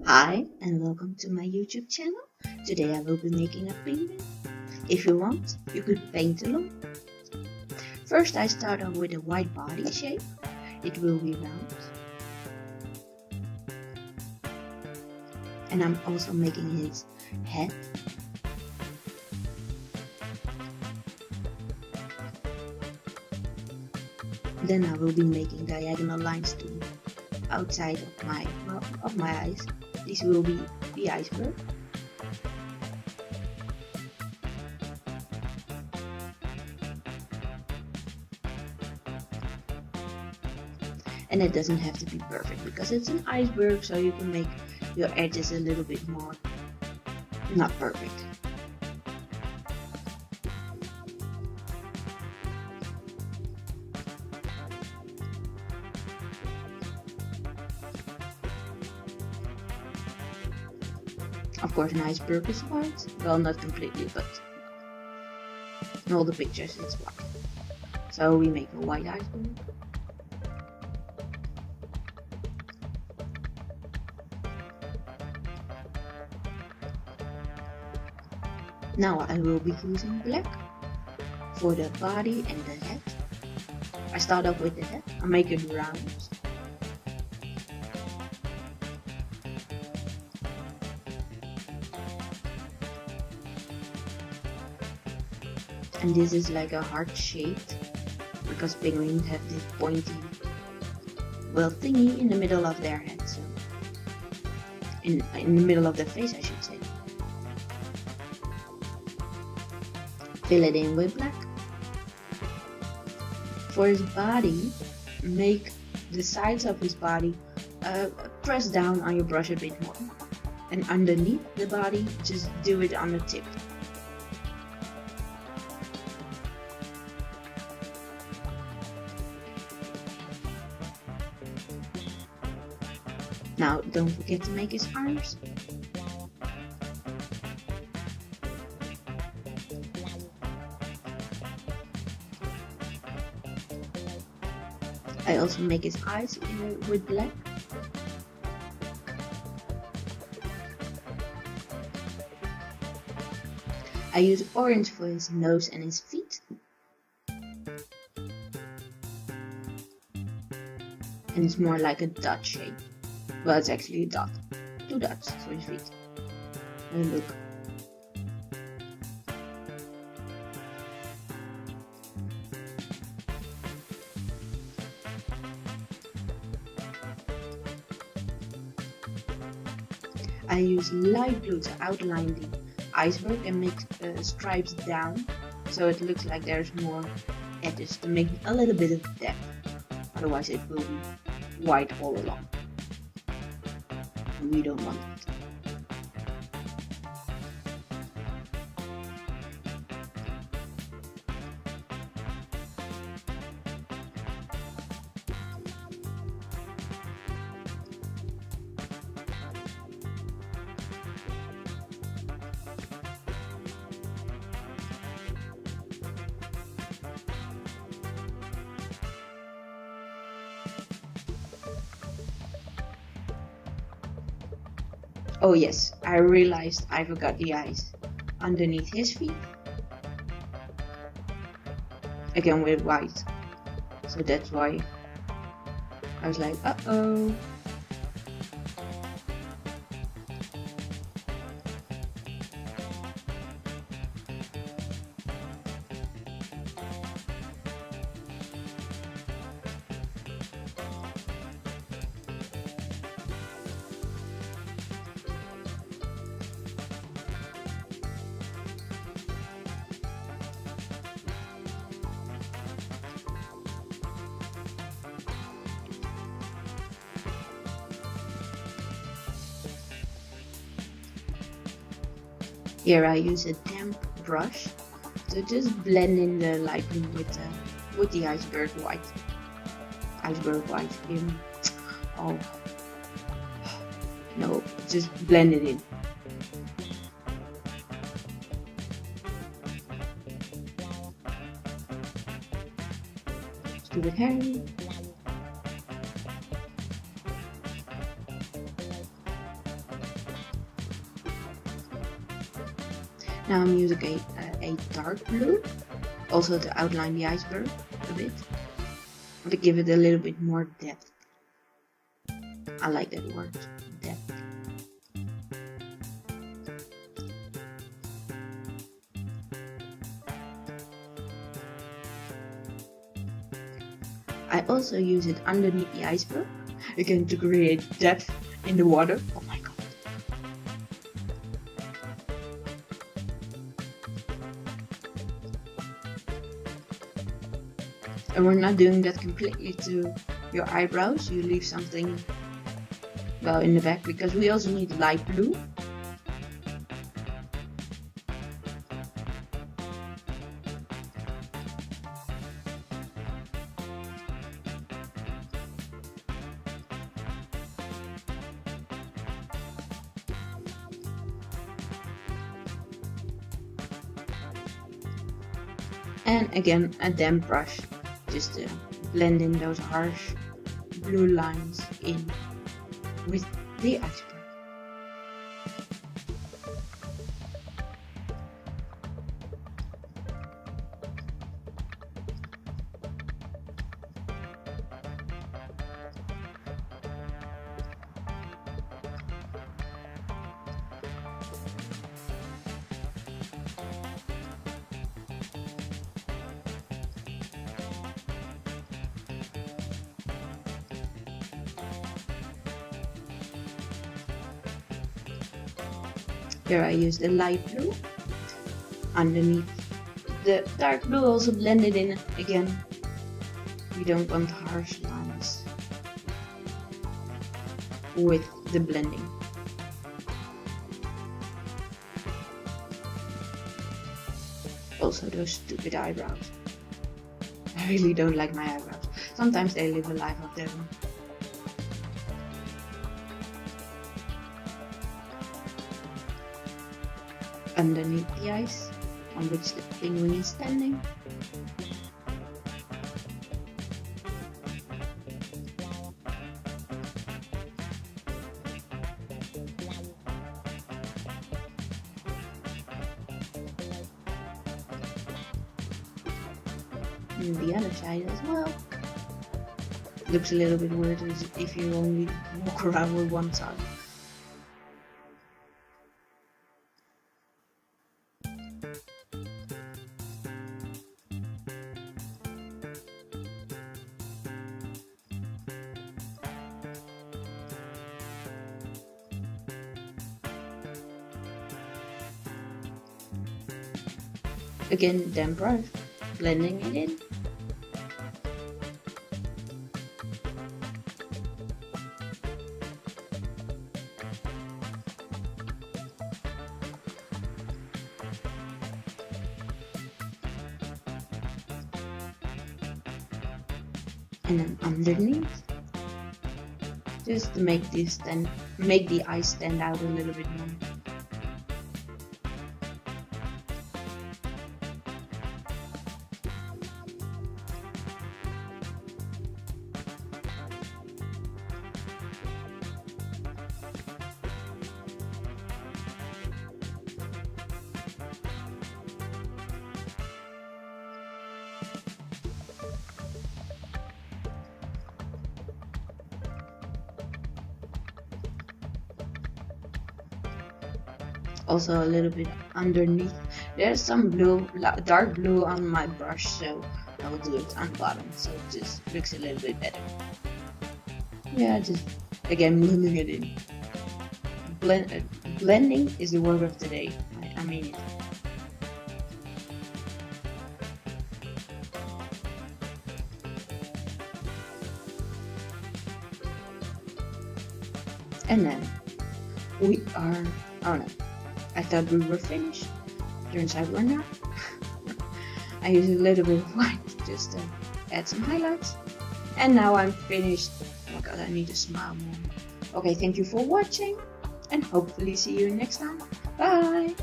Hi and welcome to my YouTube channel. Today I will be making a penguin. If you want, you could paint along. First I start off with a white body shape. It will be round. And I'm also making his head. Then I will be making diagonal lines to outside of my eyes. This will be the iceberg. And it doesn't have to be perfect because it's an iceberg, so you can make your edges a little bit more not perfect. Of course, an iceberg is white. Well, not completely, but in all the pictures it's white. So we make a white iceberg. Now I will be using black for the body and the head. I start off with the head. I make it round. And this is like a heart shaped because penguins have this pointy, well, thingy in the middle of their head. So in the middle of their face, I should say. Fill it in with black. For his body, make the sides of his body press down on your brush a bit more. And underneath the body, just do it on the tip. Now, don't forget to make his arms. I also make his eyes with black. I use orange for his nose and his feet. And it's more like a dot shape. Well, it's actually a dot. 2 dots for his feet. And look. I use light blue to outline the iceberg and make stripes down, so it looks like there's more edges to make a little bit of depth. Otherwise it will be white all along. And we don't want it. Oh yes, I realized I forgot the eyes underneath his feet. Again with white. So that's why I was like, uh-oh. Here I use a damp brush to just blend in the light blue with the iceberg white. Oh no, just blend it in. Stupid Harry. Now I'm using a dark blue, also to outline the iceberg a bit, to give it a little bit more depth. I like that word, depth. I also use it underneath the iceberg, again to create depth in the water. Oh my god. And we're not doing that completely to your eyebrows. You leave something, well, in the back, because we also need light blue. And again, a damp brush, just to blend in those harsh blue lines in with the iceberg. Here I use the light blue underneath the dark blue, also blended in again. We don't want harsh lines with the blending. Also those stupid eyebrows. I really don't like my eyebrows. Sometimes they live a life of their own. Underneath the ice on which the penguin is standing. And the other side as well. Looks a little bit weird if you only walk around with one side. Again, damp brush, blending it in. And then underneath, just to make the ice stand out a little bit more. Also a little bit underneath. There's some blue, dark blue on my brush, so I will do it on the bottom, so it just looks a little bit better. Yeah, just again blending it in. Blending is the word of the day. I mean it. And then we are, oh no, I thought we were finished. Turns out we're not. I use a little bit of white just to add some highlights. And now I'm finished. Oh my god, I need to smile more. Okay, thank you for watching and hopefully see you next time. Bye!